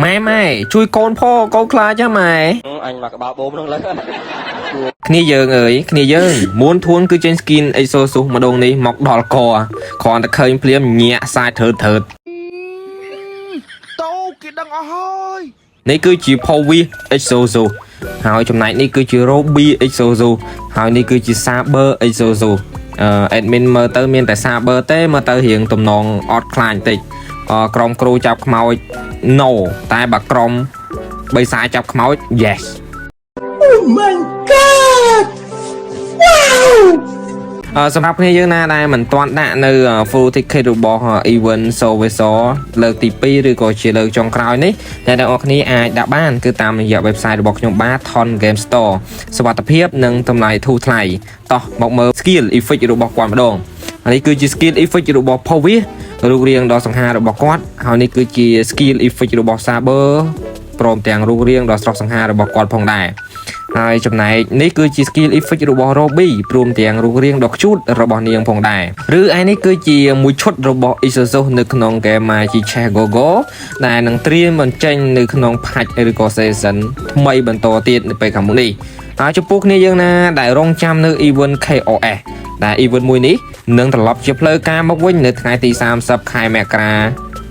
mẹ chui con pho câu kla cho mày anh mặc bao bố nó lấy Kni dương ơi, kni dương muốn thun cứ trên skin ấy xô xô mà đông này mọc đỏ cò còn ta khơi phim nhẹ sai thợt thợt Tao kì đằng ơi này cứ chỉ Powi Exozo hỏi trong này này cứ chỉ Robbie Exozo hỏi này cứ chỉ Saber Exozo admin mơ tơ miền tại Saber té mơ tơ hiện tụm nòng outline tịch crom crew chọc màu no tai bạc crom bây sai chọc màu yes Oh my god Wow សម្រាប់គ្នាយើងណាដែលមិនទាន់ដាក់នៅ full ticket របស់ event Soveso លើកទី2ឬក៏ជាលើកចុងក្រោយនេះតែអ្នកនរគ្នាអាចដាក់បានគឺតាមរយៈ website របស់ខ្ញុំបាទ Thon Game Store សុវត្ថិភាពនិងតម្លៃធូរថ្លៃតោះមកមើល skill effect របស់គាត់ម្ដងនេះគឺជា skill effect របស់ Powi រូបរាងដ៏សង្ហារបស់គាត់ហើយនេះគឺជា skill effect របស់ Saber ព្រមទាំងរូបរាងដ៏ស្រស់សង្ហារបស់គាត់ផងដែរហើយចំណែកនេះគឺជា skill effect របស់ Robbie ព្រមទាំងរូបរាងដ៏ខ្ជូតរបស់នាងផងដែរឬឯនេះជាមួយឈុតរបស់ Exozo នៅក្នុងហ្គេម Magic Chess Gogo ដែលនឹងត្រៀមបញ្ចេញនៅក្នុងផាច់ឬក៏ season ថ្មីបន្តទៀតនៅពេលខាងមុខនេះហើយចំពោះគ្នាយើងណាដែលរងចាំនៅ event KOS ដែល event មួយនេះនឹងត្រឡប់ជាផ្លូវការមកវិញនៅថ្ងៃទី30ខែមករា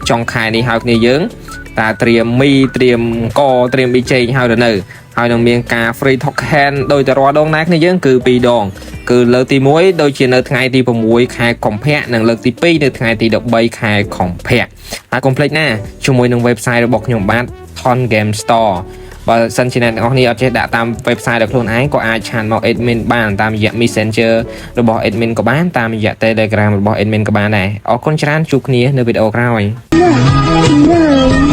ចុងខែនេះហើយគ្នាយើងតែត្រៀមមីត្រៀមកត្រៀមប៊ីចេងហើយទៅនៅហើយនឹងមានការ free token ដោយតែរាល់ដងណាគ្នាយើងគឺ2ដងគឺលើកទី1ដូចជានៅថ្ងៃទី6ខែកុម្ភៈនិងលើកទី2នៅថ្ងៃទី13ខែកុម្ភៈហើយកុំភ្លេចណាជាមួយនឹង website របស់ខ្ញុំបាទ Thon Game Store បើសិនជាអ្នកទាំងអស់គ្នាអត់ចេះដាក់តាម website របស់ខ្លួនឯងក៏អាចឆានមក admin បានតាមរយៈ Messenger របស់ admin ក៏បានតាមរយៈ Telegram របស់ admin ក៏បានដែរអរគុណច្រើនជួបគ្នានៅវីដេអូក្រោយ